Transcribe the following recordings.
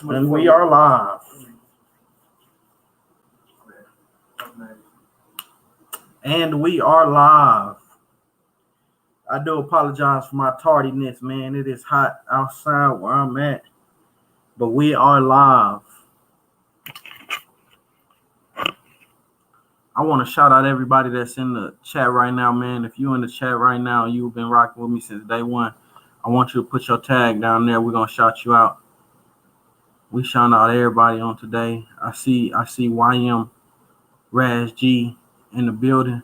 And we are live. And we are live. I do apologize for my tardiness, man. It is hot outside where I'm at. But we are live. I want to shout out everybody that's in the chat right now, man. If you're in the chat right now, you've been rocking with me since day one. I want you to put your tag down there. We're going to shout you out. We shouting out everybody on today. I see YM Raz G in the building.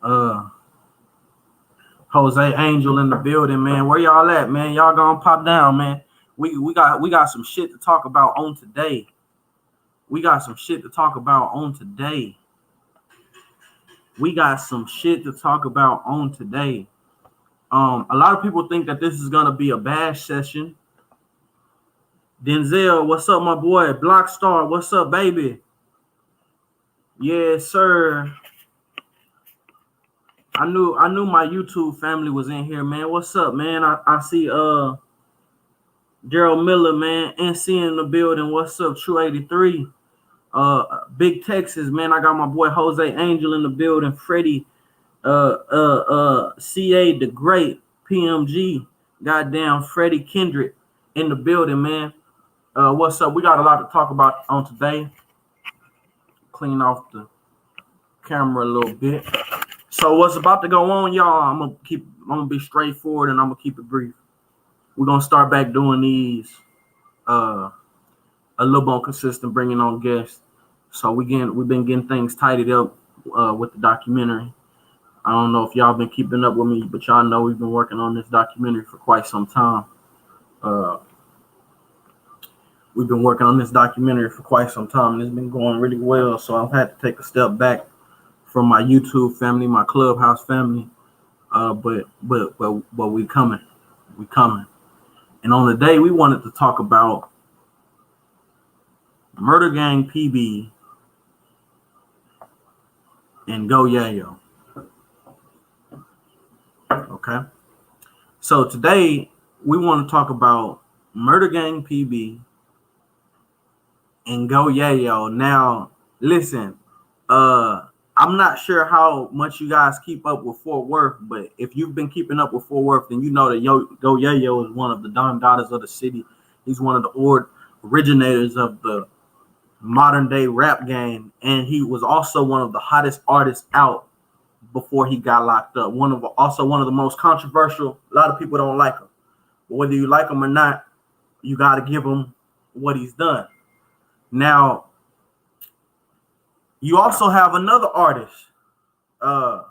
Jose Angel in the building, man. Where y'all at, man? Y'all gonna pop down, man. We got some shit to talk about on today. We got some shit to talk about on today. A lot of people think that this is gonna be a bash session. Denzel, what's up, my boy? Blockstar, what's up, baby? Yes, sir. I knew my YouTube family was in here, man. What's up, man? I see Gerald Miller, man, NC in the building. What's up, True 83? Big Texas, man. I got my boy Jose Angel in the building. Freddie, CA the Great, PMG, goddamn Freddie Kendrick in the building, man. What's up? We got a lot to talk about on today. Clean off the camera a little bit. So what's about to go on, y'all? I'm gonna be straightforward and I'm gonna keep it brief. We're gonna start back doing these a little more consistent, bringing on guests. So we've been getting things tidied up with the documentary. I don't know if y'all been keeping up with me, but y'all know we've been working on this documentary for quite some time. We've been working on this documentary for quite some time, and it's been going really well. So I've had to take a step back from my YouTube family, my Clubhouse family, but we coming. And on the day, we wanted to talk about MurdaGang Pb and Go Yayo. Okay, so today we want to talk about MurdaGang Pb and Go Yayo. Now, listen, I'm not sure how much you guys keep up with Fort Worth, but if you've been keeping up with Fort Worth, then you know that Go Yayo is one of the Don Daughters of the city. He's one of the originators of the modern day rap game, and he was also one of the hottest artists out before he got locked up. Also one of the most controversial. A lot of people don't like him, but whether you like him or not, you got to give him what he's done. Now, you also have another artist, MurdaGang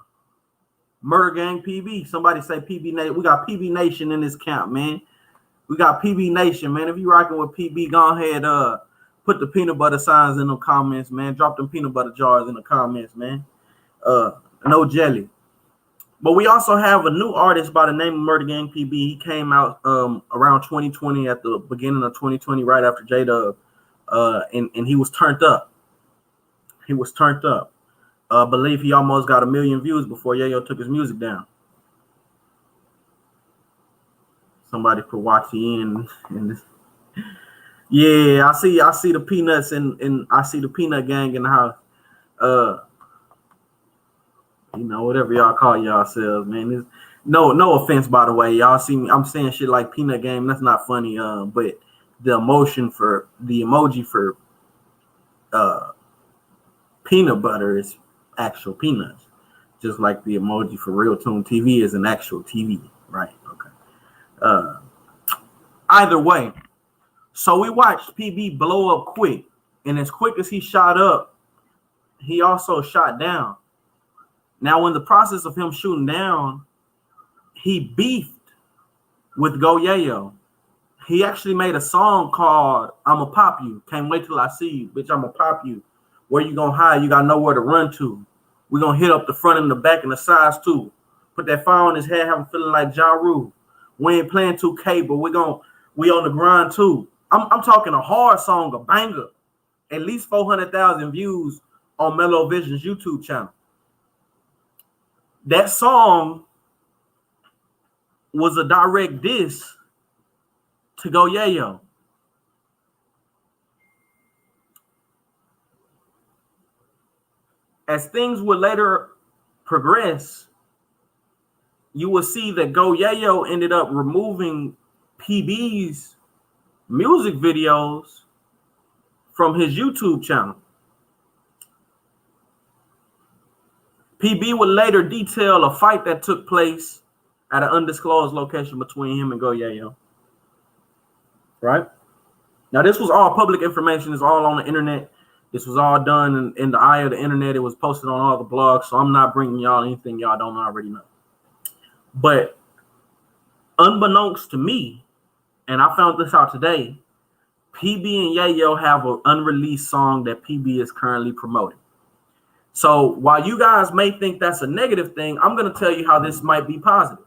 Pb. Somebody say PB Nation. We got PB Nation in this camp, man. We got PB Nation, man. If you rocking with PB, go ahead, put the peanut butter signs in the comments, man. Drop them peanut butter jars in the comments, man. No jelly. But we also have a new artist by the name of MurdaGang Pb. He came out around 2020, at the beginning of 2020, right after J-Dub, and he was turned up. I believe he almost got 1 million views before Yayo took his music down. Somebody put Watchy in this. Yeah, I see the peanuts and I see the peanut gang in the house. Whatever y'all call yourselves, man. No offense, by the way. Y'all see me, I'm saying shit like peanut game. That's not funny. But the emoji for peanut butter is actual peanuts, just like the emoji for Real Tune TV is an actual TV, right? Okay. Either way, so we watched PB blow up quick, and as quick as he shot up, he also shot down. Now, in the process of him shooting down, he beefed with Go Yayo. He actually made a song called "I'ma Pop You." Can't wait till I see you, bitch. I'ma pop you. Where you gonna hide? You got nowhere to run to. We're gonna hit up the front and the back and the sides too. Put that fire on his head, have him feeling like Ja Rule. We ain't playing 2K, but we on the grind too. I'm talking a hard song, a banger. At least 400,000 views on Mellow Vision's YouTube channel. That song was a direct diss to Go Yayo. as things would later progress, you will see that Go Yayo ended up removing PB's music videos from his YouTube channel. PB would later detail a fight that took place at an undisclosed location between him and Go Yayo. Right? Now, this was all public information. It's all on the internet. This was all done in the eye of the internet. It was posted on all the blogs. So I'm not bringing y'all anything y'all don't already know. But unbeknownst to me, and I found this out today, PB and Yayo have an unreleased song that PB is currently promoting. So while you guys may think that's a negative thing, I'm going to tell you how this might be positive.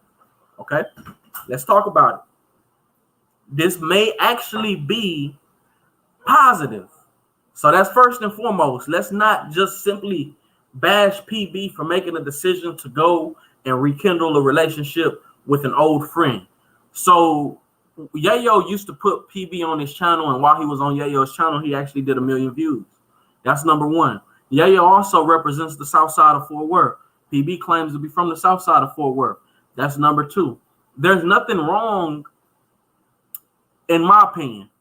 Okay, let's talk about it. This may actually be positive. So that's first and foremost. Let's not just simply bash PB for making a decision to go and rekindle a relationship with an old friend. So Yayo used to put PB on his channel, and while he was on Yayo's channel, he actually did 1 million views. That's number one. Yayo also represents the south side of Fort Worth. PB claims to be from the south side of Fort Worth. That's number two. There's nothing wrong, in my opinion,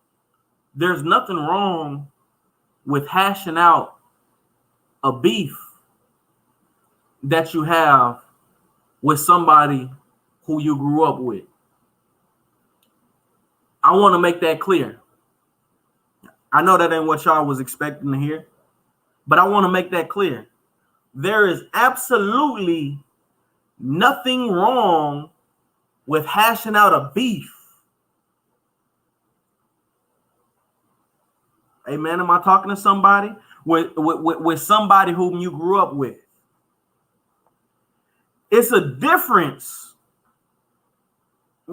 there's nothing wrong with hashing out a beef that you have with somebody who you grew up with. I want to make that clear. I know that ain't what y'all was expecting to hear, but I want to make that clear. There is absolutely nothing wrong with hashing out a beef. Hey man, am I talking to somebody? With somebody whom you grew up with. It's a difference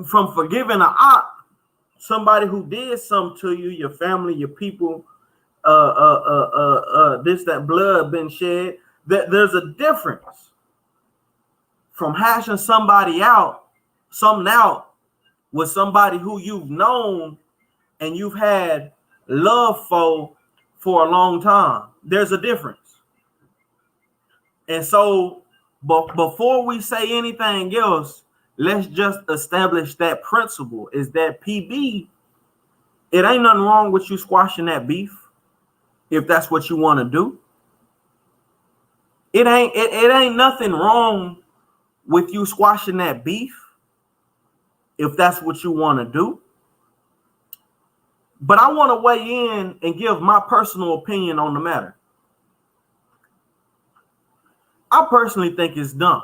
from forgiving an op, somebody who did something to you, your family, your people, that blood been shed. There's a difference from hashing something out with somebody who you've known and you've had love for a long time. There's a difference. And so before we say anything else, let's just establish that principle is that PB, it ain't nothing wrong with you squashing that beef if that's what you want to do. It ain't nothing wrong with you squashing that beef if that's what you want to do. But I want to weigh in and give my personal opinion on the matter. I personally think it's dumb.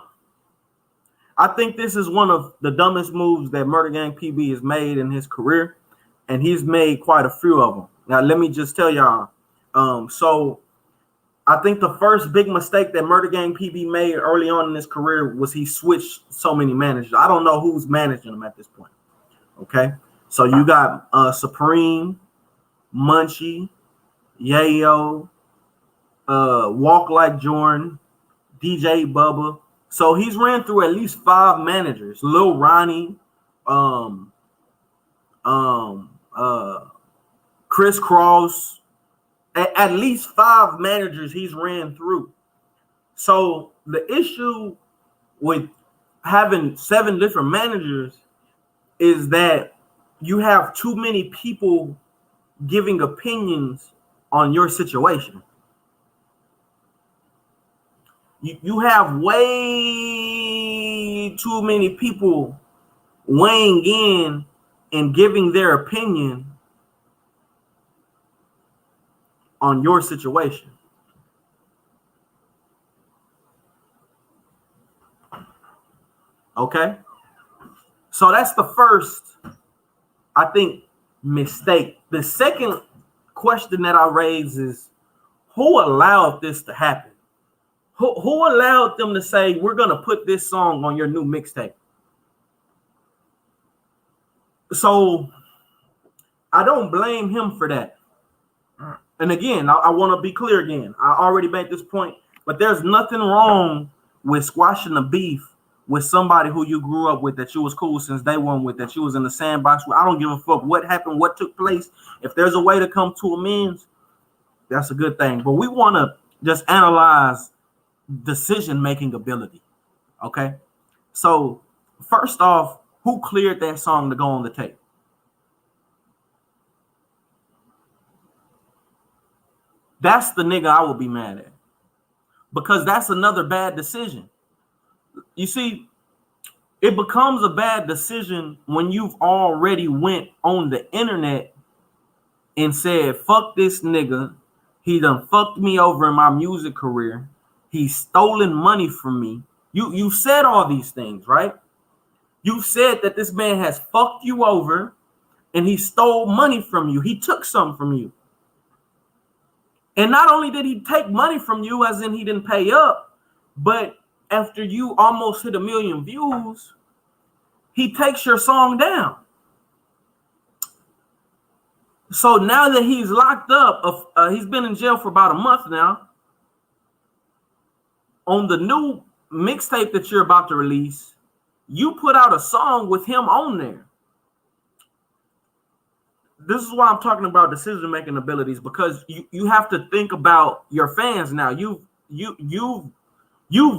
I think this is one of the dumbest moves that MurdaGang Pb has made in his career, and he's made quite a few of them. Now, let me just tell y'all. So I think the first big mistake that MurdaGang Pb made early on in his career was he switched so many managers. I don't know who's managing him at this point. Okay, so you got Supreme, Munchie, Yayo, Walk Like Jordan, DJ Bubba. So he's ran through at least 5 managers. Lil Ronnie, Chris Cross, at least 5 managers he's ran through. So the issue with having 7 different managers is that you have too many people giving opinions on your situation. You have way too many people weighing in and giving their opinion on your situation. Okay? So that's the first, I think, mistake. The second question that I raise is, who allowed this to happen? Who allowed them to say, we're going to put this song on your new mixtape? So I don't blame him for that. And again, I want to be clear again. I already made this point, but there's nothing wrong with squashing a beef with somebody who you grew up with, that you was cool since day one with, that you was in the sandbox with. I don't give a fuck what happened, what took place. If there's a way to come to amends, that's a good thing. But we want to just analyze decision-making ability. Okay. So first off, who cleared that song to go on the tape? That's the nigga I would be mad at, because that's another bad decision. You see, it becomes a bad decision when you've already went on the internet and said, fuck this nigga. He done fucked me over in my music career. He's stolen money from me. You said all these things, right? You said that this man has fucked you over and he stole money from you. He took some from you. And not only did he take money from you, as in he didn't pay up, but after you almost hit 1 million views, he takes your song down. So now that he's locked up, he's been in jail for about a month now. On the new mixtape that you're about to release, you put out a song with him on there. This is why I'm talking about decision-making abilities, because you have to think about your fans now. You've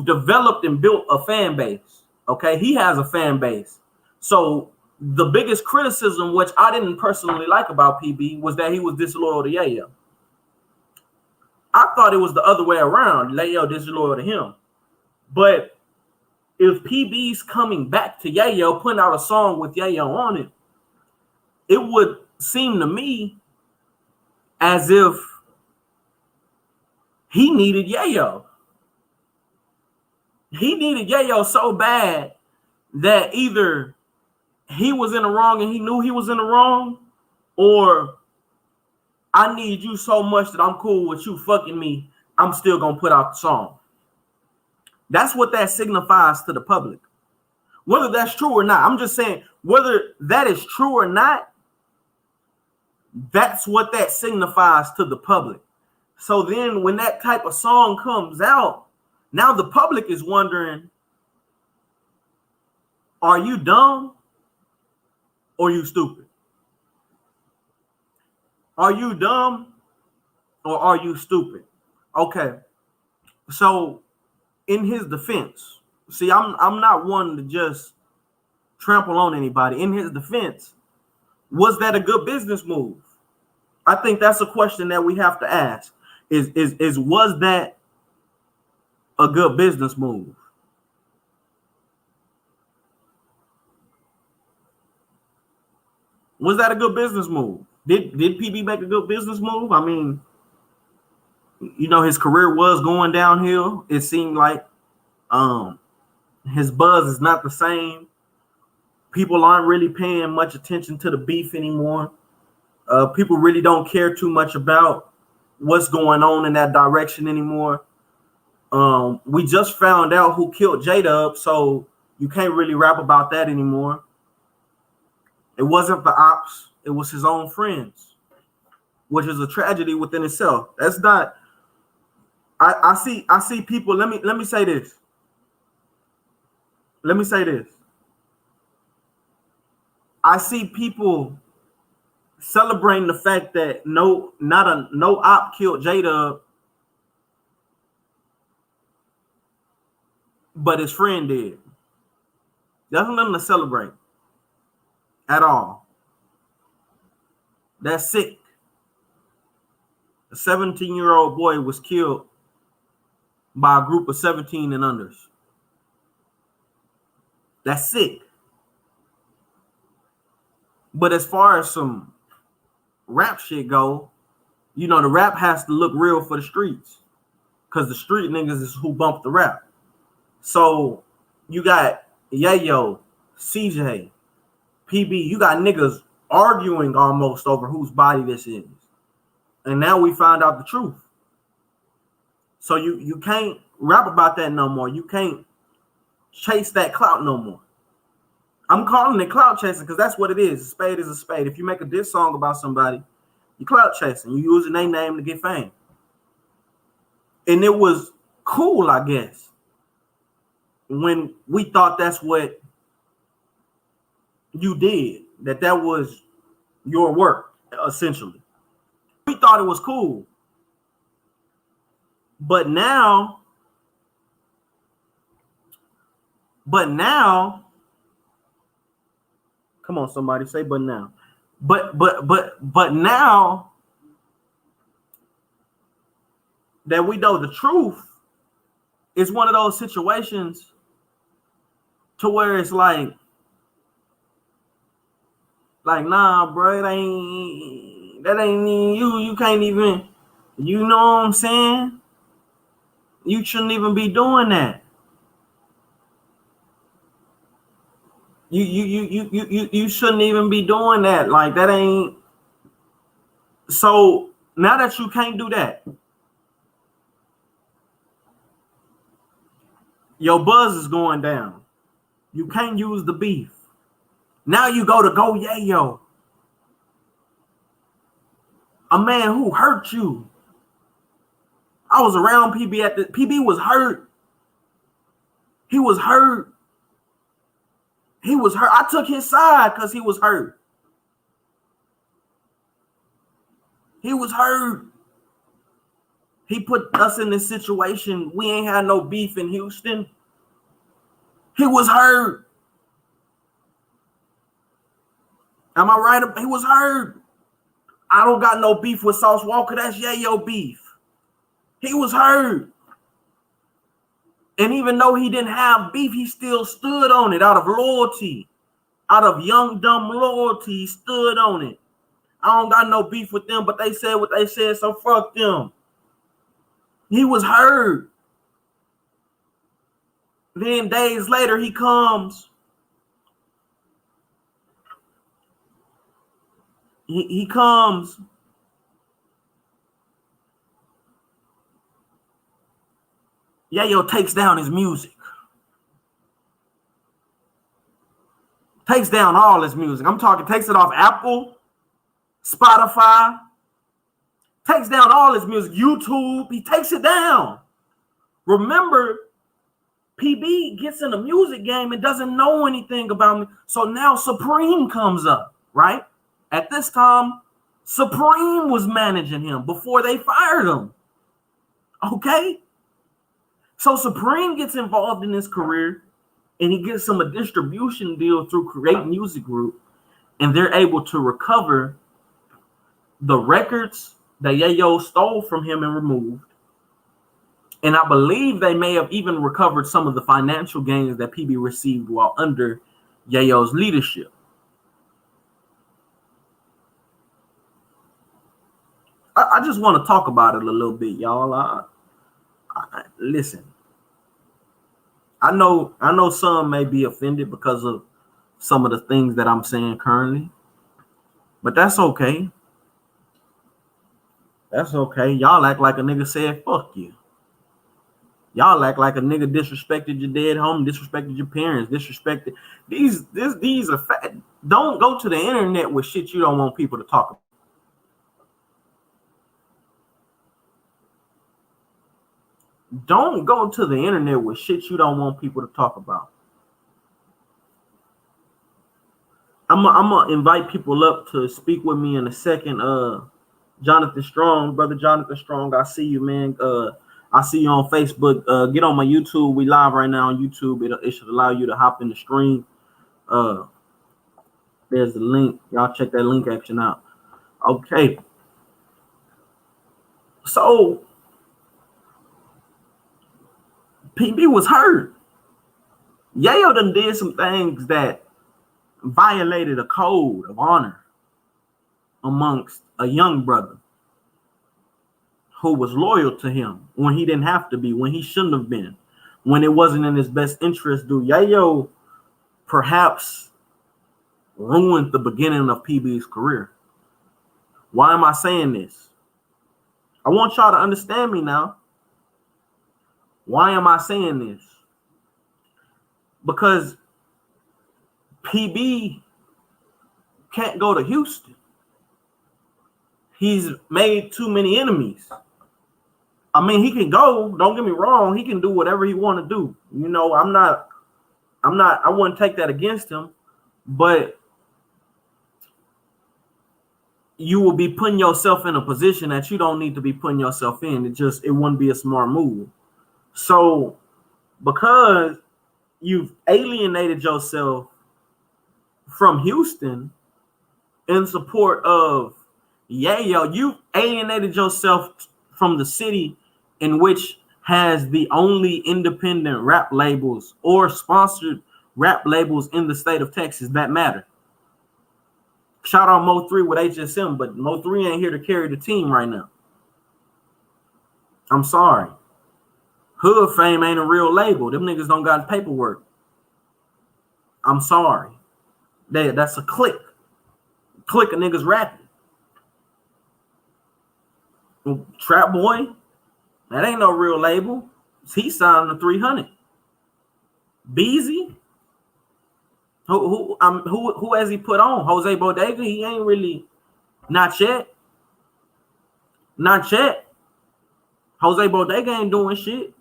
developed and built a fan base. Okay, he has a fan base. So the biggest criticism, which I didn't personally like about PB, was that he was disloyal to Yayo. I thought it was the other way around. Yayo disloyal to him. But if PB's coming back to Yayo, putting out a song with Yayo on it, it would seem to me as if he needed Yayo. He needed Yayo so bad that either he was in the wrong and he knew he was in the wrong, or I need you so much that I'm cool with you fucking me, I'm still gonna put out the song. That's what that signifies to the public. Whether that's true or not, I'm just saying, whether that is true or not, that's what that signifies to the public. So then when that type of song comes out, now the public is wondering, are you dumb or are you stupid? Are you dumb or are you stupid? Okay. So in his defense, see, I'm not one to just trample on anybody. In his defense, was that a good business move? I think that's a question that we have to ask. Is was that a good business move? Was that a good business move? Did PB make a good business move? I mean, you know, his career was going downhill. It seemed like his buzz is not the same. People aren't really paying much attention to the beef anymore. People really don't care too much about what's going on in that direction anymore. We just found out who killed J-Dub, so you can't really rap about that anymore. It wasn't the ops, it was his own friends, which is a tragedy within itself. That's not. I see people. Let me say this. Let me say this. I see people celebrating the fact that no op killed J-Dub, but his friend did. That's nothing to celebrate at all. That's sick. A 17-year-old boy was killed by a group of 17 and unders. That's sick. But as far as some rap shit go, you know, the rap has to look real for the streets, because the street niggas is who bump the rap. So you got Yayo, CJ, PB, you got niggas arguing almost over whose body this is. And now we find out the truth. So you can't rap about that no more. You can't chase that clout no more. I'm calling it clout chasing because that's what it is. A spade is a spade. If you make a diss song about somebody, you clout chasing. You using their name to get fame. And it was cool, I guess, when we thought that's what you did, that was your work, essentially. We thought it was cool. But now But now, come on, somebody say, but now. But now that we know the truth, it's one of those situations to where it's like nah, bro, that ain't even you. You can't even, you know what I'm saying? You shouldn't even be doing that. You shouldn't even be doing that. Like, that ain't. So now that you can't do that, your buzz is going down. You can't use the beef. Now you go to Go Yayo, a man who hurt you. I was around PB at the PB was hurt. He was hurt. He was hurt. I took his side because he was hurt. He was hurt. He put us in this situation. We ain't had no beef in Houston. He was hurt. Am I right? He was hurt. I don't got no beef with Sauce Walker. That's Yayo beef. He was hurt. And even though he didn't have beef, he still stood on it out of loyalty. Out of young, dumb loyalty, he stood on it. I don't got no beef with them, but they said what they said, so fuck them. He was hurt. Then days later, he comes. He comes. Yayo takes down his music. Takes down all his music. I'm talking, takes it off Apple, Spotify. Takes down all his music. YouTube, he takes it down. Remember, PB gets in the music game and doesn't know anything about me. So now Supreme comes up, right? At this time, Supreme was managing him before they fired him. Okay? So Supreme gets involved in his career and he gets a distribution deal through Create Music Group, and they're able to recover the records that Yayo stole from him and removed. And I believe they may have even recovered some of the financial gains that PB received while under Yayo's leadership. I just want to talk about it a little bit, y'all. Listen, I know some may be offended because of some of the things that I'm saying currently, but that's okay. That's okay. Y'all act like a nigga said fuck you. Y'all act like a nigga disrespected your dead home, disrespected your parents, disrespected these are fat. Don't go to the internet with shit you don't want people to talk about. Don't go to the internet with shit you don't want people to talk about. I'm gonna invite people up to speak with me in a second. Jonathan Strong, brother Jonathan Strong, I see you, man. I see you on Facebook. Get on my YouTube. We live right now on YouTube. It should allow you to hop in the stream. There's the link. Y'all check that link action out. Okay. So PB was hurt. Yayo done did some things that violated a code of honor amongst a young brother who was loyal to him when he didn't have to be, when he shouldn't have been, when it wasn't in his best interest. Yayo perhaps ruined the beginning of PB's career. Why am I saying this? I want y'all to understand me now. Why am I saying this? Because PB can't go to Houston. He's made too many enemies. I mean, he can go, don't get me wrong, he can do whatever he want to do. You know, I wouldn't take that against him, but you will be putting yourself in a position that you don't need to be putting yourself in. It wouldn't be a smart move. So because you've alienated yourself from Houston in support of Yayo. You alienated yourself from the city in which has the only independent rap labels or sponsored rap labels in the state of Texas that matter. Shout out Mo3 with HSM, but Mo3 ain't here to carry the team right now. I'm sorry. Hood Fame ain't a real label. Them niggas don't got paperwork. I'm sorry. That's a clique. Clique of niggas rapping. Trap Boy, that ain't no real label. He signed to 300. Beezy, who has he put on? Jose Bodega, he ain't really, not yet. Not yet. Jose Bodega ain't doing shit.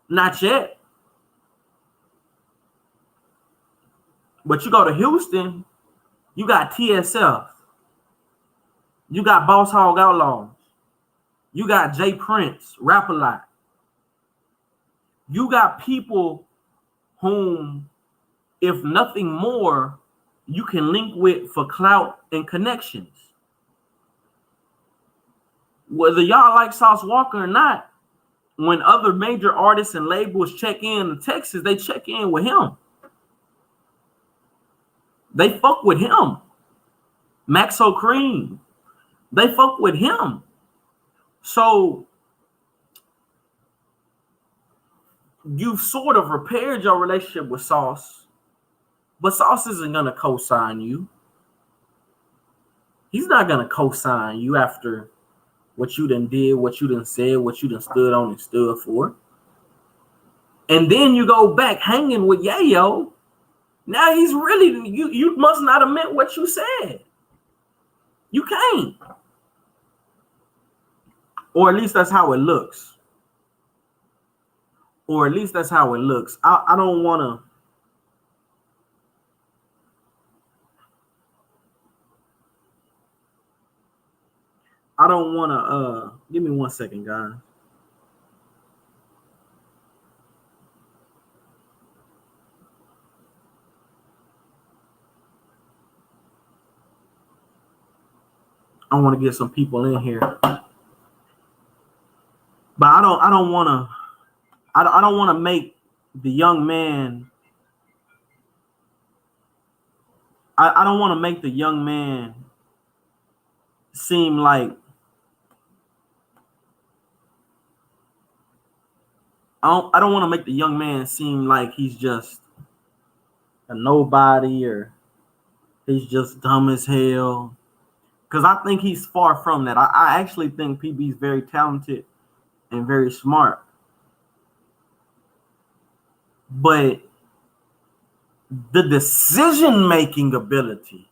Not yet. But you go to Houston, you got TSF. You got Boss Hog Outlaws. You got Jay Prince, Rap A Lot. You got people whom, if nothing more, you can link with for clout and connections. Whether y'all like Sauce Walker or not, when other major artists and labels check in to Texas, they check in with him. They fuck with him. Maxo Cream, they fuck with him. So you've sort of repaired your relationship with Sauce, but Sauce isn't going to co-sign you. He's not going to co-sign you after what you done did, what you done said, what you done stood on and stood for. And then you go back hanging with Yayo. Now he's really, you must not have meant what you said. You can't. Or at least that's how it looks. Or at least that's how it looks. I don't want to. I don't want to. Give me 1 second, guys. I want to get some people in here, but I don't want to. I don't want to make the young man. I don't want to make the young man seem like I don't want to make the young man seem like he's just a nobody or he's just dumb as hell. Because I think he's far from that. I actually think PB's very talented and very smart. But the decision-making ability,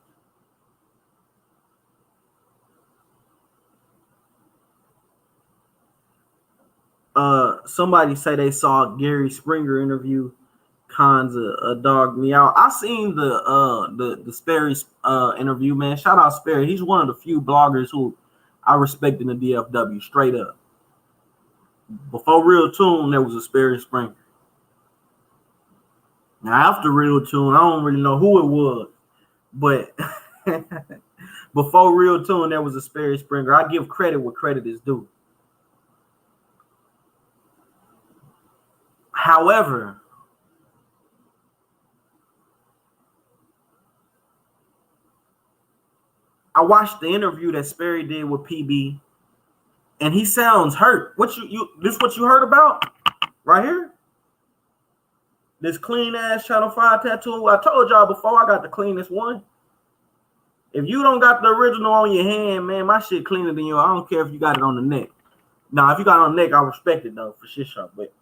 somebody say they saw Gary Springer interview Khan's a dog me out. I seen the Sperry interview, man. Shout out Sperry. He's one of the few bloggers who I respect in the DFW, straight up. Before Real Tune, there was a Sperry Springer. Now after Real Tune, I don't really know who it was, but before Real Tune, there was a Sperry Springer. I give credit where credit is due. However, I watched the interview that Sperry did with PB, and he sounds hurt. What this what you heard about right here? This clean ass Channel 5 tattoo. I told y'all before, I got the cleanest one. If you don't got the original on your hand, man, my shit cleaner than yours. I don't care if you got it on the neck. Now, if you got it on the neck, I respect it though, for shit show. But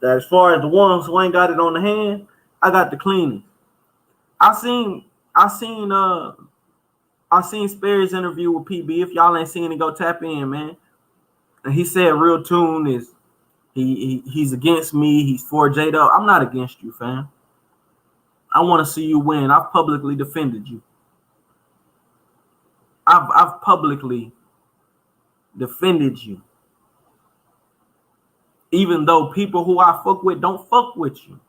as far as the ones who ain't got it on the hand, I got the cleanest. I seen Sperry's interview with PB. If y'all ain't seen it, go tap in, man. And he said Real Tune is he's against me. He's for J-Dub. I'm not against you, fam. I want to see you win. I've publicly defended you. I've publicly defended you. Even though people who I fuck with don't fuck with you.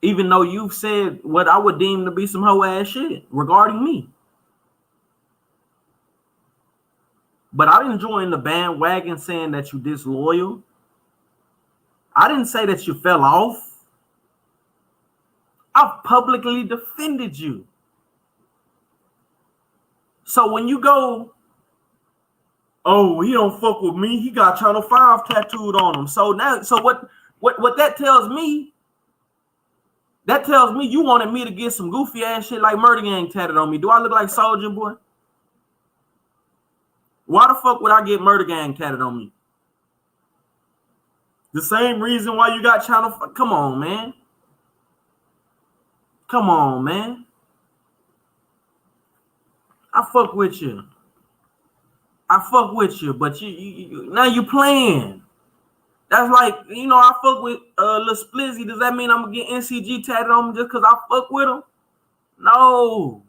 even though you've said what I would deem to be some hoe ass shit regarding me. But I didn't join the bandwagon saying that you disloyal. I didn't say that you fell off. I've publicly defended you. So when you go, oh, he don't fuck with me, he got Channel 5 tattooed on him. So now, so what that tells me, you wanted me to get some goofy ass shit like MurdaGang tatted on me. Do I look like Soulja Boy? Why the fuck would I get MurdaGang tatted on me? The same reason why you got Channel 5. Come on, man. Come on, man. I fuck with you. But you now you playing. That's like, you know, I fuck with Lil Splizzy. Does that mean I'm gonna get NCG tatted on me just because I fuck with him? No.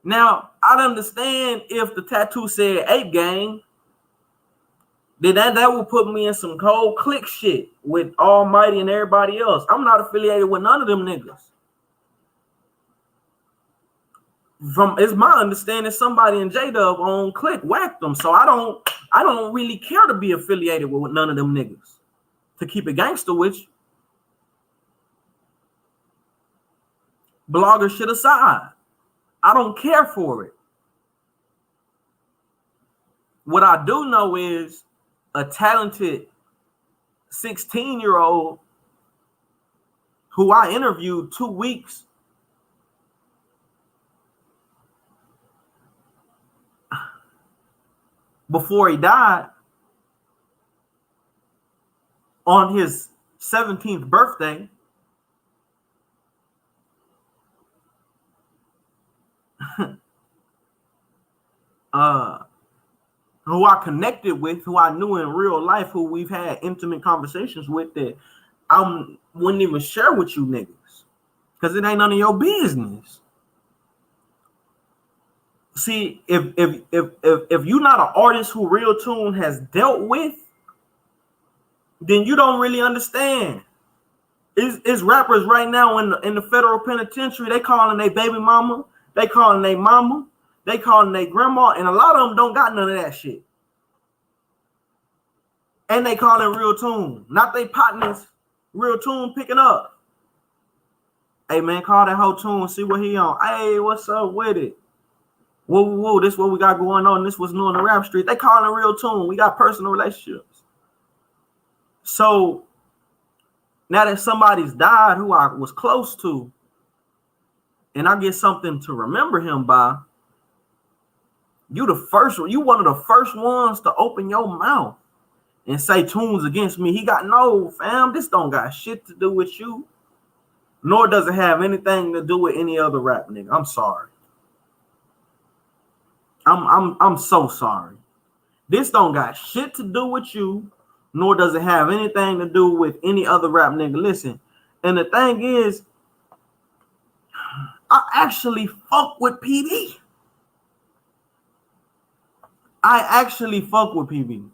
Now, I'd understand if the tattoo said Ape Gang. Then that would put me in some cold click shit with Almighty and everybody else. I'm not affiliated with none of them niggas. It's my understanding somebody in J-Dub on Click whacked them. So I don't really care to be affiliated with none of them niggas. To keep it gangster with you. Blogger shit aside. I don't care for it. What I do know is a talented 16-year-old who I interviewed 2 weeks before he died on his 17th birthday. Who I connected with, who I knew in real life, who we've had intimate conversations with, that I wouldn't even share with you niggas because it ain't none of your business. See, if you're not an artist who Real Tune has dealt with, then you don't really understand. It's rappers right now in the federal penitentiary. They calling their baby mama, they calling their mama, they calling their grandma, and a lot of them don't got none of that shit. And they calling Real Tune, not they partners. Real Tune picking up. Hey man, call that whole Tune, see what he on. Hey, what's up with it? Whoa, this what we got going on. This was new in the rap street. They calling Real Tune. We got personal relationships. So now that somebody's died who I was close to, and I get something to remember him by, you one of the first ones to open your mouth and say Tune's against me. He got no, fam. This don't got shit to do with you. Nor does it have anything to do with any other rap nigga. I'm sorry. I'm so sorry. This don't got shit to do with you, nor does it have anything to do with any other rap nigga. Listen, and the thing is, I actually fuck with PB. I actually fuck with PB.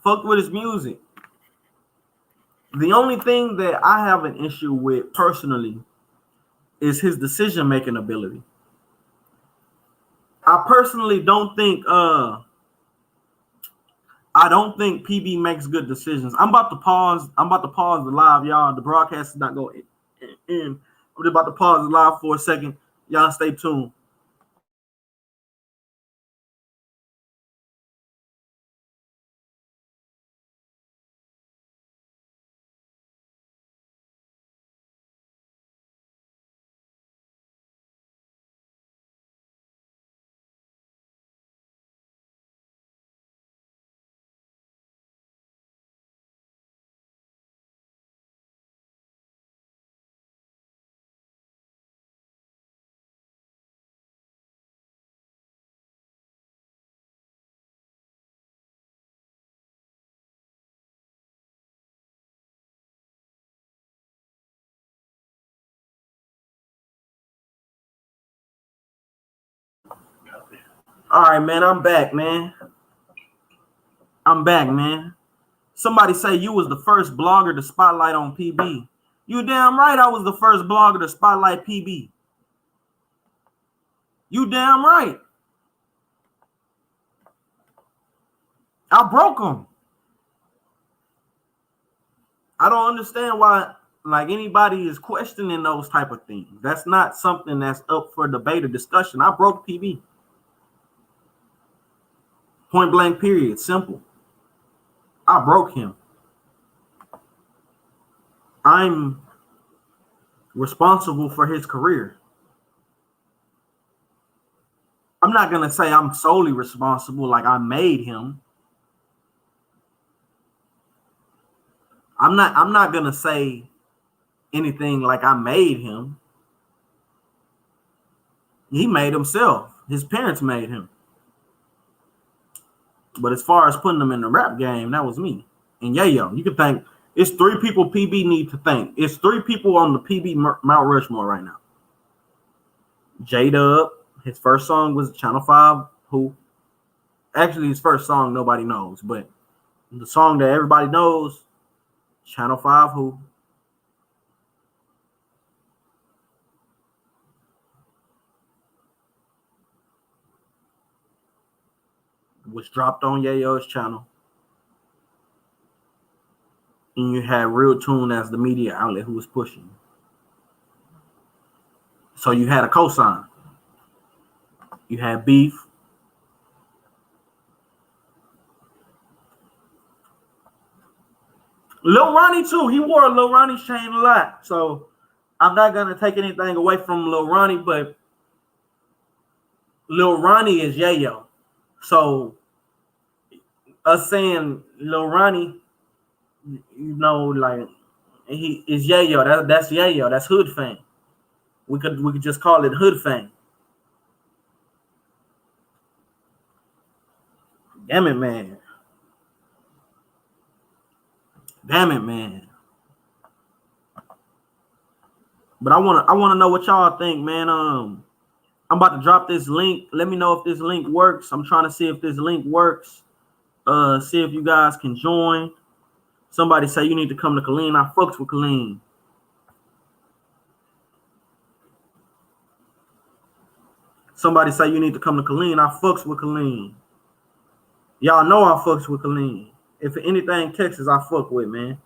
Fuck with his music. The only thing that I have an issue with personally is his decision-making ability. I personally don't think PB makes good decisions. I'm about to pause the live, y'all. The broadcast is not going in. I'm just about to pause the live for a second. Y'all stay tuned. All right, man. I'm back, man. Somebody say you was the first blogger to spotlight on PB. You damn right I was the first blogger to spotlight PB. You damn right. I broke him. I don't understand why like anybody is questioning those type of things. That's not something that's up for debate or discussion. I broke PB. Point blank period. Simple. I broke him. I'm responsible for his career. I'm not going to say I'm solely responsible like I made him. I'm not going to say anything like I made him. He made himself. His parents made him. But as far as putting him in the rap game, that was me. And Yayo, you can thank. It's 3 people PB need to thank. It's 3 people on the PB Mount Rushmore right now. J-Dub, his first song was Channel 5 Who. Actually, his first song nobody knows, but the song that everybody knows, Channel 5 Who. Was dropped on Yayo's channel. And you had Real Tune as the media outlet who was pushing. So you had a cosign. You had beef. Lil Ronnie too. He wore a Lil Ronnie chain a lot. So I'm not going to take anything away from Lil Ronnie, but Lil Ronnie is Yayo. So us saying Lil Ronnie, you know, like he is Yayo. That's Yayo. That's hood fame. We could just call it hood fame. Damn it, man. Damn it, man. But I wanna know what y'all think, man. I'm about to drop this link. Let me know if this link works. I'm trying to see if this link works. See if you guys can join. Somebody say you need to come to Colleen. I fucks with Colleen. Somebody say you need to come to Colleen. I fucks with Colleen. Y'all know I fucks with Colleen. If anything Texas, I fuck with, man.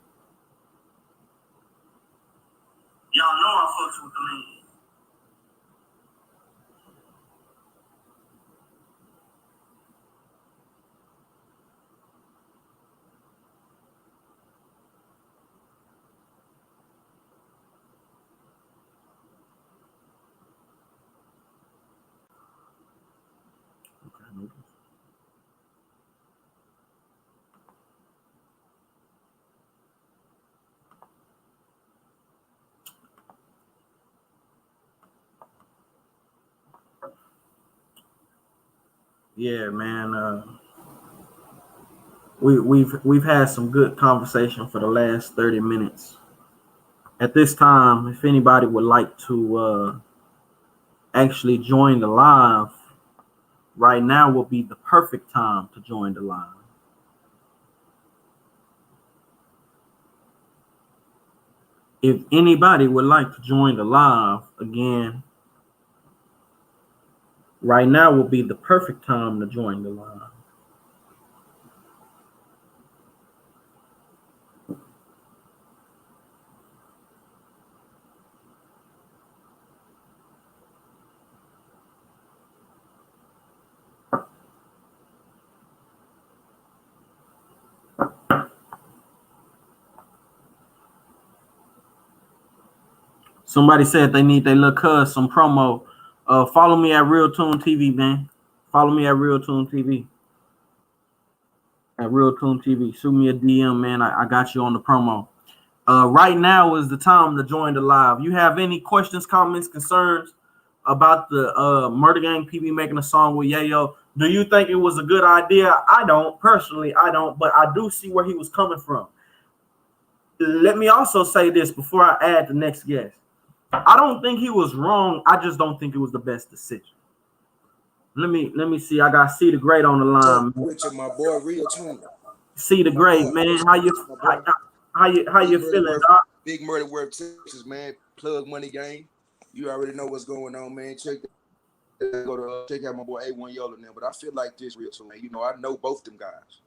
Y'all know I fucks with Colleen. Yeah, man. We've had some good conversation for the last 30 minutes. At this time, if anybody would like to actually join the live, right now will be the perfect time to join the live. If anybody would like to join the live, again, right now will be the perfect time to join the live. Somebody said they need their little cuz some promo. Follow me at Real Tune TV, man. Follow me at Real Tune TV. At Real Tune TV. Shoot me a DM, man. I got you on the promo. Right now is the time to join the live. You have any questions, comments, concerns about the MurdaGang Pb making a song with Yayo? Do you think it was a good idea? I don't. Personally, I don't. But I do see where he was coming from. Let me also say this before I add the next guest. I don't think he was wrong. I just don't think it was the best decision. Let me see. I got C the Great on the line. Richard, my boy, Real Tune. See the great man. How you feeling, dog? Big Murder Worth, Texas, man. Plug Money Gang. You already know what's going on, man. Check out my boy A1 Yolo now. But I feel like this real soon. You know, I know both them guys.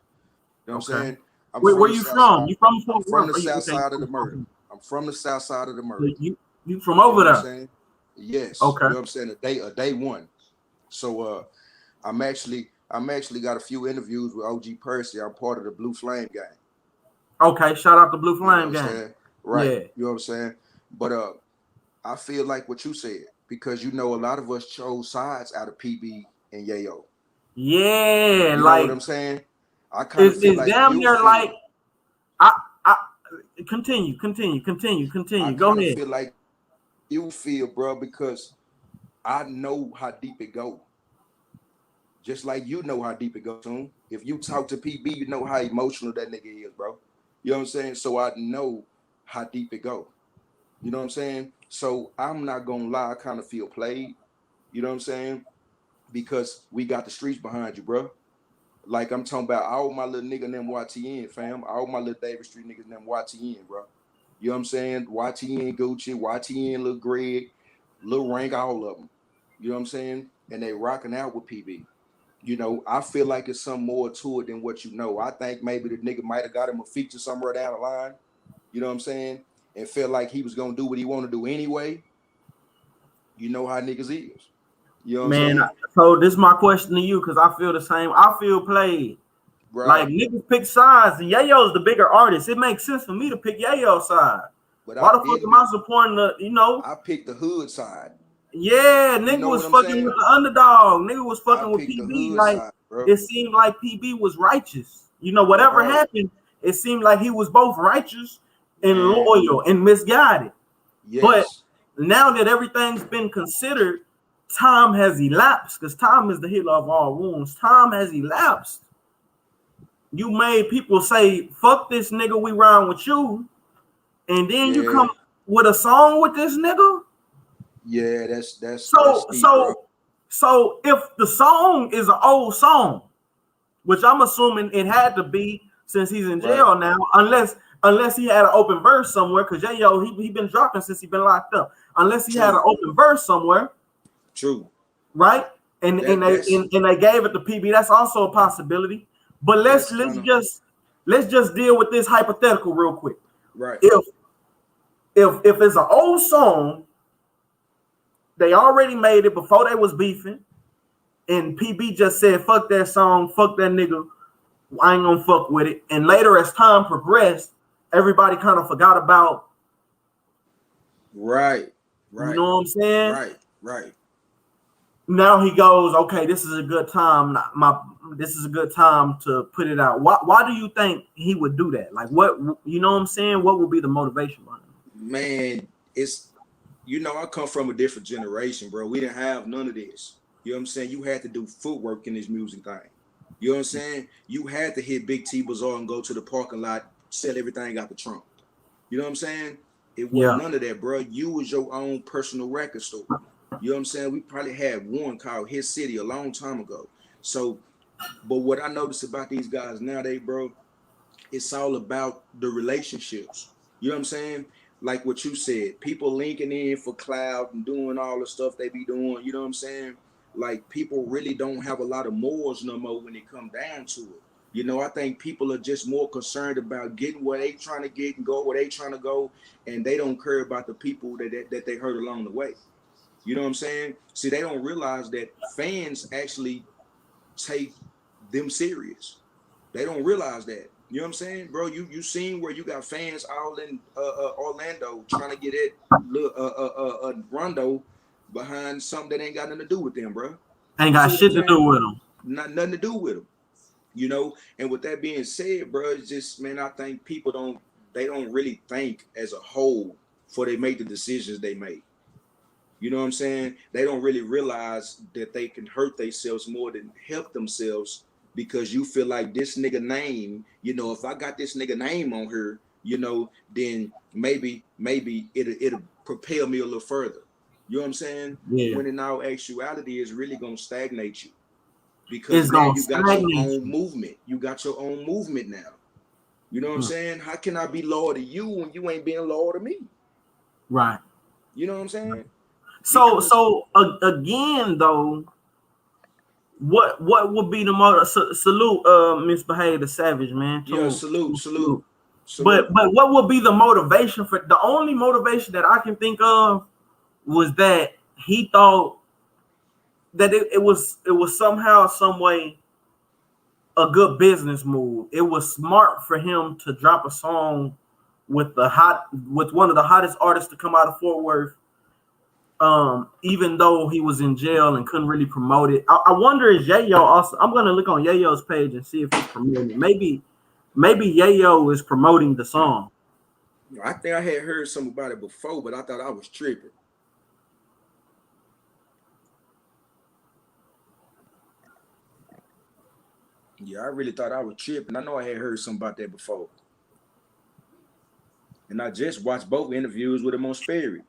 You know what I'm saying? Where you from? You from I'm from the south side of the murder. I'm from the south side of the murder. You from over there? Saying? Yes. Okay. You know what I'm saying? A day one. So I'm actually got a few interviews with OG Percy. I'm part of the Blue Flame gang. Okay, shout out to Blue Flame gang. Right. Yeah. You know what I'm saying? But I feel like what you said, because you know a lot of us chose sides out of PB and Yayo. Yeah, you like know what I'm saying? I kind of feel like damn near like I continue. I Go ahead. Feel like you feel, bro, because I know how deep it goes. Just like you know how deep it goes. Soon. If you talk to PB, you know how emotional that nigga is, bro. You know what I'm saying? So I know how deep it go. You know what I'm saying? So I'm not gonna lie, I kind of feel played. You know what I'm saying? Because we got the streets behind you, bro. Like I'm talking about all my little nigga and them YTN, fam. All my little David Street niggas and them YTN, bro. You know what I'm saying? YTN Gucci, YTN Lil Greg, Lil Rank, all of them. You know what I'm saying? And they rocking out with PB. You know, I feel like it's some more to it than what you know. I think maybe the nigga might have got him a feature somewhere down the line. You know what I'm saying? And felt like he was gonna do what he want to do anyway. You know how niggas is. You know what I'm saying? So this is my question to you, because I feel the same. I feel played. Right. Like niggas pick sides, and Yayo's the bigger artist. It makes sense for me to pick Yayo's side. But why the fuck am I supporting the, you know? I picked the hood side. Yeah, nigga was fucking with the underdog. Nigga was fucking with PB. Like side, it seemed like PB was righteous. You know, whatever happened, it seemed like he was both righteous and loyal and misguided. Yes. But now that everything's been considered, time has elapsed, because time is the healer of all wounds. Time has elapsed. You made people say, fuck this nigga, we ride with you. And then you come with a song with this nigga. Yeah, that's so if the song is an old song, which I'm assuming it had to be since he's in jail now, unless he had an open verse somewhere, because Yayo, he been dropping since he been locked up. Unless he had an open verse somewhere. True. Right? And they gave it to PB. That's also a possibility. But let's just deal with this hypothetical real quick. Right. If it's an old song, they already made it before they was beefing, and PB just said, fuck that song, fuck that nigga, I ain't gonna fuck with it. And later, as time progressed, everybody kind of forgot about. Right. You know what I'm saying? Right. Now he goes, okay, this is a good time. This is a good time to put it out. Why do you think he would do that? Like, what, you know what I'm saying? What would be the motivation behind it? Man, it's, you know, I come from a different generation, bro. We didn't have none of this. You know what I'm saying? You had to do footwork in this music thing. You know what I'm saying? You had to hit Big T Bazaar and go to the parking lot, sell everything out the trunk. You know what I'm saying? It wasn't none of that, bro. You was your own personal record store. You know what I'm saying? We probably had one called His City a long time ago. So, but what I noticed about these guys nowadays, bro, it's all about the relationships. You know what I'm saying? Like what you said, people linking in for clout and doing all the stuff they be doing. You know what I'm saying? Like people really don't have a lot of morals no more when it come down to it. You know, I think people are just more concerned about getting where they trying to get and go where they trying to go, and they don't care about the people that they hurt along the way. You know what I'm saying? See, they don't realize that fans actually take them serious. They don't realize that. You know what I'm saying, bro? You seen where you got fans all in Orlando trying to get it Rondo behind something that ain't got nothing to do with them, bro. Ain't got shit to do with them. Nothing to do with them. You know, and with that being said, bro, it's just, man, I think people don't really think as a whole before they make the decisions they make. You know what I'm saying? They don't really realize that they can hurt themselves more than help themselves, because you feel like this nigga name, you know, if I got this nigga name on her, you know, then maybe it'll propel me a little further. You know what I'm saying? Yeah. When in all actuality, it's really gonna stagnate you, because now you got your own movement. You got your own movement now. You know what I'm saying? How can I be loyal to you when you ain't being loyal to me? Right. You know what I'm saying? So again though, what would be the salute Misbehave the Savage, man? Yeah, salute. But what would be the motivation for the only motivation that I can think of was that he thought that it was somehow, some way a good business move. It was smart for him to drop a song with one of the hottest artists to come out of Fort Worth. Even though he was in jail and couldn't really promote it. I wonder if Yayo also. I'm gonna look on Yayo's page and see if he's promoting it. Maybe Yayo is promoting the song. I think I had heard something about it before, but I thought I was tripping. Yeah, I really thought I was tripping. I know I had heard something about that before. And I just watched both interviews with him on Sperry.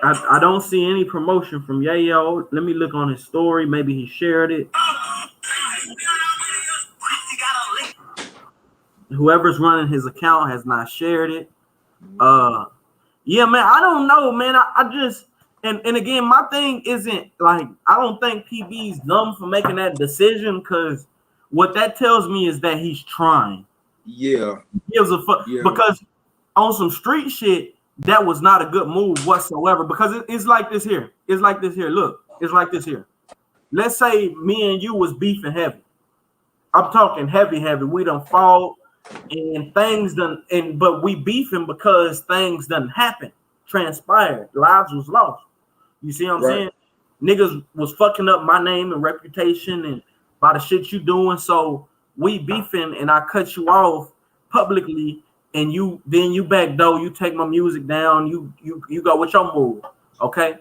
I don't see any promotion from Yayo. Let me look on his story. Maybe he shared it. Whoever's running his account has not shared it. Yeah, man, I don't know, man. I just and again, my thing isn't like I don't think PB's dumb for making that decision, because what that tells me is that he's trying. Yeah. He gives a fuck, because on some street shit, that was not a good move whatsoever. Because it's like this here. It's like this here. Look, it's like this here. Let's say me and you was beefing heavy. I'm talking heavy. We done fought and things done, but we beefing because things done happen, transpired, lives was lost. You see what I'm saying? Niggas was fucking up my name and reputation and by the shit you doing. So we beefing and I cut you off publicly, and you backdoor, you take my music down, you go with your move. Okay.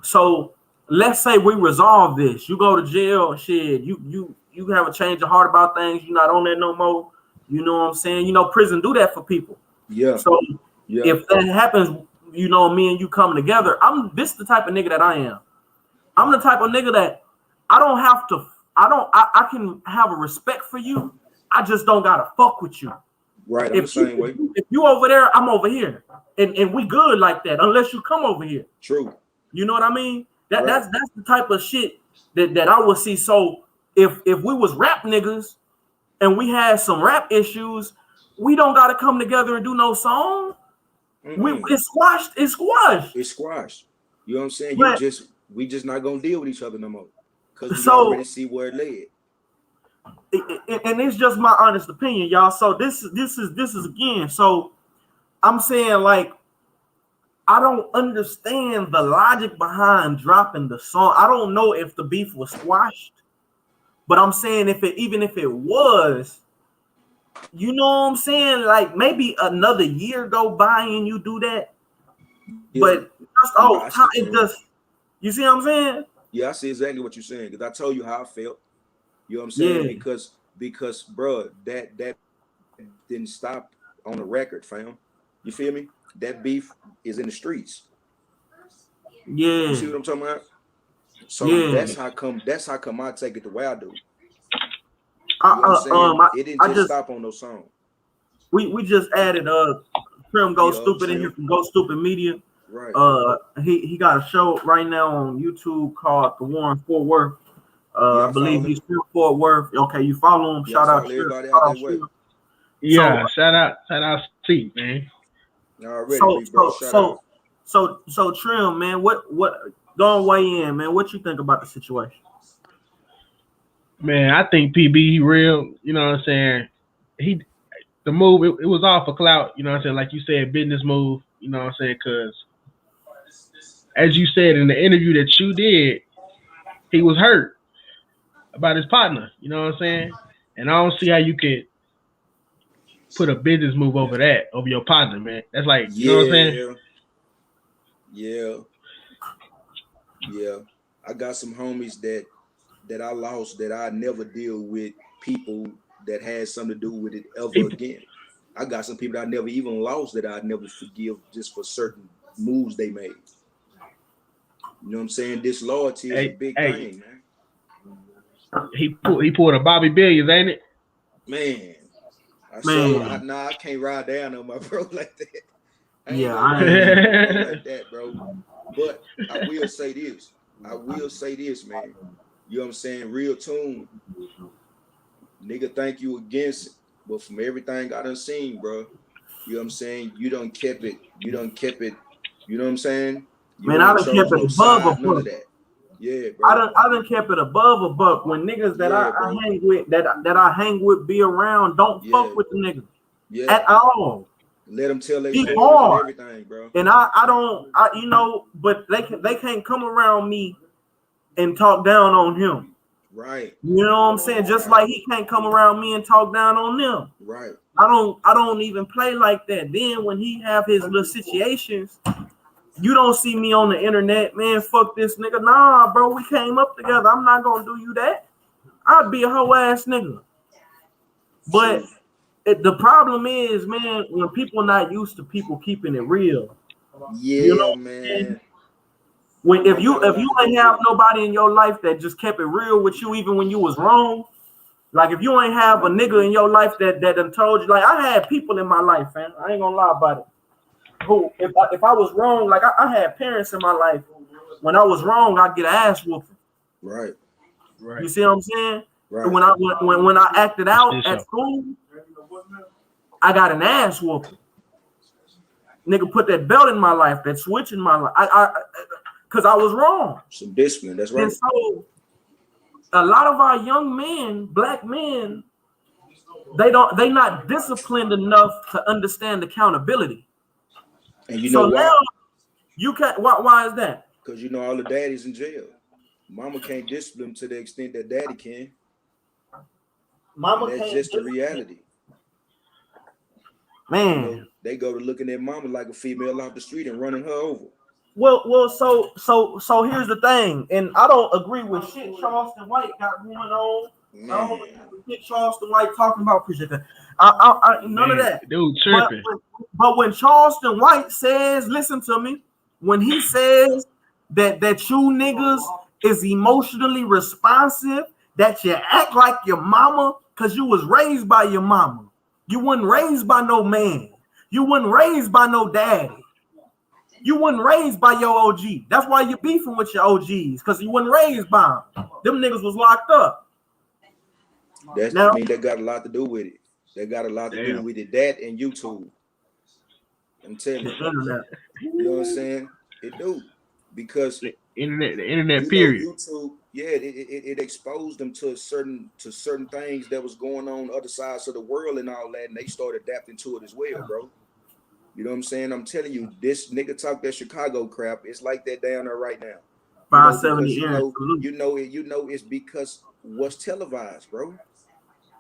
So let's say we resolve this. You go to jail, shit, you have a change of heart about things, you're not on that no more. You know what I'm saying? You know, prison do that for people. Yeah. So if that happens, you know, me and you come together. This is the type of nigga that I am. I'm the type of nigga that I can have a respect for you. I just don't gotta fuck with you. Right. I'm the same way. If you over there, I'm over here. And we good like that, unless you come over here. True. You know what I mean? That's the type of shit that I would see. So if we was rap niggas and we had some rap issues, we don't gotta come together and do no song. It's squashed. It's squashed. You know what I'm saying? We just not gonna deal with each other no more, because we already see where it led. And it's just my honest opinion, y'all. So this is again. So I'm saying, like, I don't understand the logic behind dropping the song. I don't know if the beef was squashed, but I'm saying even if it was, you know what I'm saying? Like, maybe another year go by and you do that. Yeah. But it just, you see what I'm saying? Yeah, I see exactly what you're saying, because I told you how I felt. You know what I'm saying? Yeah. Because bro, that didn't stop on the record, fam. You feel me? That beef is in the streets. Yeah. You see what I'm talking about? So that's how come I take it the way I do. You know what I'm saying? It didn't just stop on those songs. We just added Trim Go Stupid in here from Go Stupid Media. Right. He got a show right now on YouTube called The War in Fort Worth. I believe he's still Fort Worth. Okay, you follow him. Shout out everybody out that way. Yeah, shout out Steve, man. Already, so Trim, man, what going weigh in, man? What you think about the situation? Man, I think PB real. You know what I'm saying? The move it was all for clout. You know what I'm saying? Like you said, business move. You know what I'm saying? Because as you said in the interview that you did, he was hurt about his partner. You know what I'm saying? And I don't see how you could put a business move over your partner, man. That's like, you know what I'm saying? Yeah. I got some homies that I lost that I never deal with people that had something to do with it ever again. I got some people that I never even lost that I'd never forgive just for certain moves they made. You know what I'm saying? Disloyalty is a big thing, man. He pulled a Bobby Billions, ain't it? Man. I can't ride down on my bro like that. I ain't I ain't like that, bro. But I will say this, man. You know what I'm saying? Real tune, nigga. Thank you against it, but from everything I done seen, bro. You know what I'm saying? You done kept it. You know what I'm saying? You man, I done done chose kept it no above a side, none buck. of that. Yeah, bro. I done kept it above a buck. When niggas that I hang with, that I hang with, be around, don't fuck with the niggas at all. Let them tell their Be stories hard. and everything, bro. And I don't, you know, but they can't come around me and talk down on him. Right. You know what I'm saying? Just like he can't come around me and talk down on them. Right. I don't even play like that. Then when he have his little situations, you don't see me on the internet, man. Fuck this nigga. Nah, bro, we came up together. I'm not gonna do you that. I'd be a hoe ass nigga. But the problem is, man, when people not used to people keeping it real. Yeah, you know, man. When if you ain't have nobody in your life that just kept it real with you, even when you was wrong. Like if you ain't have a nigga in your life that done told you, like I had people in my life, fam. I ain't gonna lie about it. Who if I was wrong, like I had parents in my life. When I was wrong, I'd get an ass whooping. Right. You see what I'm saying? Right. When I acted out at school, I got an ass whooping. Nigga put that belt in my life, that switch in my life. Cause I was wrong. Some discipline, that's right. And so a lot of our young men, black men, they not disciplined enough to understand accountability. And you know why? Now you can't. Why is that? Because you know all the daddies in jail. Mama can't discipline to the extent that daddy can. Mama that's just the reality. Man, you know, they go to looking at mama like a female off the street and running her over. Well, so here's the thing, and I don't agree with shit Charleston White got going on. Man. I don't agree with shit Charleston White talking about. Appreciate that. None of that. Dude, tripping. But when Charleston White says, listen to me, when he says that you niggas is emotionally responsive, that you act like your mama because you was raised by your mama. You wasn't raised by no man. You wasn't raised by no daddy. You wasn't raised by your OG. That's why you're beefing with your OGs, because you wasn't raised by them. Them niggas was locked up. That got a lot to do with it. They got a lot to do with it. That and YouTube. I'm telling you. You know what I'm saying? It do. Because the internet period. YouTube, it exposed them to certain things that was going on other sides of the world and all that, and they started adapting to it as well, bro. You know what I'm saying? I'm telling you, this nigga talk that Chicago crap. It's like that down there right now. 570. You know it's because what's televised, bro.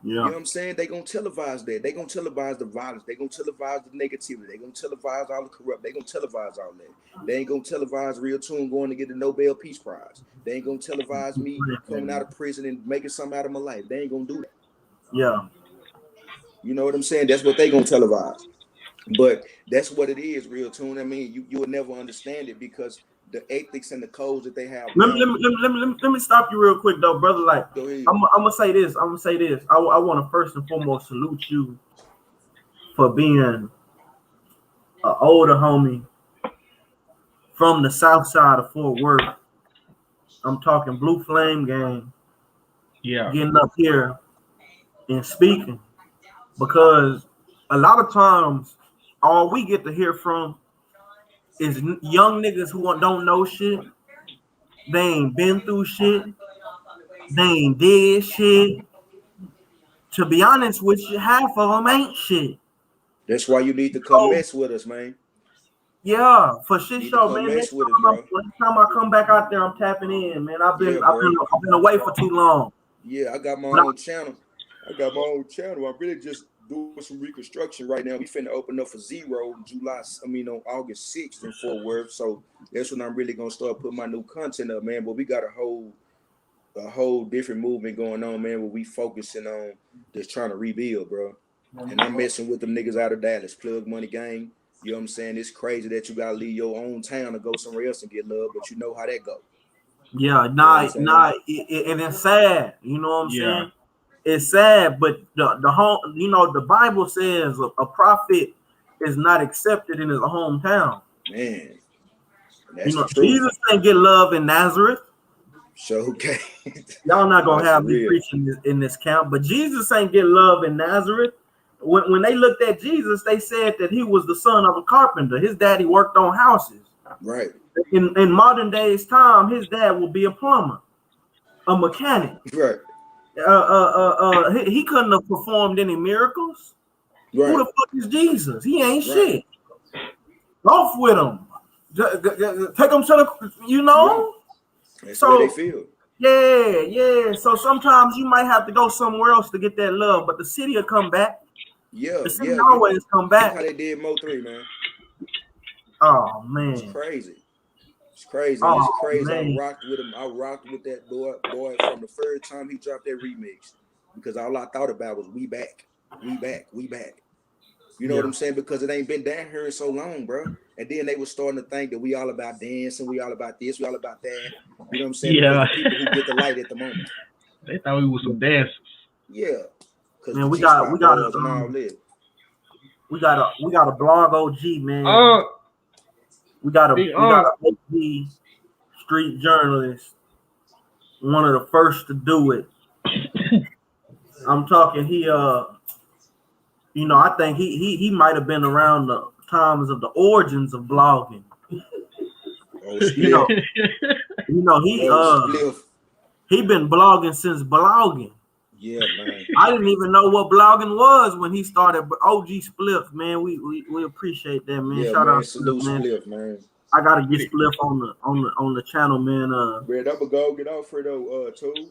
Yeah. You know what I'm saying? They gonna televise that. They gonna televise the violence. They gonna televise the negativity. They gonna televise all the corrupt. They gonna televise all that. They ain't gonna televise Real Tune going to get the Nobel Peace Prize. They ain't gonna televise me coming out of prison and making something out of my life. They ain't gonna do that. Yeah. You know what I'm saying? That's what they gonna televise. But that's what it is, Real Tune. I mean, you will never understand it because the ethics and the codes that they have. Let me stop you real quick though, brother. Like, I'm gonna say this. I want to first and foremost salute you for being an older homie from the south side of Fort Worth. I'm talking Blue Flame Gang. Yeah. Getting up here and speaking, because a lot of times all we get to hear from is young niggas who don't know shit. They ain't been through shit. They ain't did shit. To be honest with you, half of them ain't shit. That's why you need to come mess with us, man. Yeah, for shit show, man. Next time I come back out there, I'm tapping in, man. I've been away for too long. Yeah, I got my own channel. I'm really just doing some reconstruction right now. We finna open up for Zero on August 6th in Fort Worth. So that's when I'm really gonna start putting my new content up, man. But we got a whole different movement going on, man, where we focusing on just trying to rebuild, bro. And I'm messing with them niggas out of Dallas, Plug Money Gang. You know what I'm saying? It's crazy that you gotta leave your own town to go somewhere else and get love, but you know how that go. Yeah, and it's sad. You know what I'm saying? It's sad, but the home, the Bible says a prophet is not accepted in his hometown. Man, that's the truth. Jesus didn't get love in Nazareth. So okay. Y'all not gonna have me preaching in this camp, but Jesus ain't get love in Nazareth. When they looked at Jesus, they said that he was the son of a carpenter. His daddy worked on houses. Right. In modern days time, his dad will be a plumber, a mechanic. Right. He couldn't have performed any miracles. Right. Who the fuck is Jesus? He ain't shit. Off with him. Take him to the, That's so the way they feel. Yeah. So sometimes you might have to go somewhere else to get that love, but the city will come back. Yeah, the city always come back. How they did Mo 3, man. Oh man, it's crazy. It's crazy. Oh, it's crazy. Man. I rocked with him. I rocked with that boy from the first time he dropped that remix, because all I thought about was we back. You know what I'm saying? Because it ain't been down here in so long, bro. And then they were starting to think that we all about dancing, we all about this, we all about that. You know what I'm saying? Yeah. Because the people who get the light at the moment. They thought we was some dancers. Yeah. Because we got a blog OG, man. We got a OG street journalist, one of the first to do it. I'm talking I think he might have been around the times of the origins of blogging. He been blogging since blogging. Yeah, man. I didn't even know what blogging was when he started. But OG Spliff, man, we appreciate that, man. Yeah, Shout man, out salute Spliff, man. I gotta get Spliff on the channel, man. Man, I'm gonna go get off for though, too.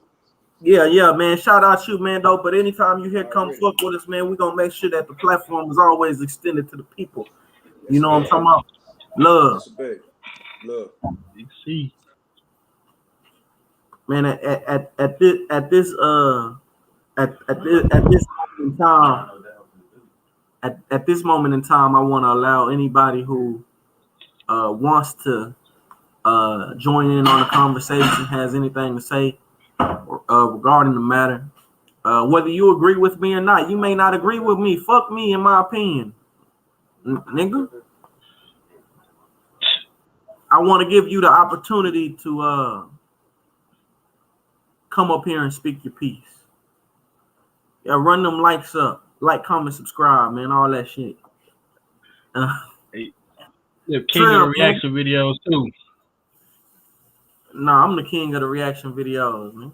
Yeah, man. Shout out you, man, though. But anytime you come fuck with us, man, we gonna make sure that the platform is always extended to the people. You know what I'm talking about? Love. Love. See. Man, at this moment in time, I want to allow anybody who wants to join in on the conversation, has anything to say regarding the matter. Whether you agree with me or not, you may not agree with me. Fuck me, in my opinion, nigga. I want to give you the opportunity to come up here and speak your piece. Yeah, run them likes up. Like, comment, subscribe, man. All that shit. King of the reaction videos, too. Nah, I'm the king of the reaction videos, man.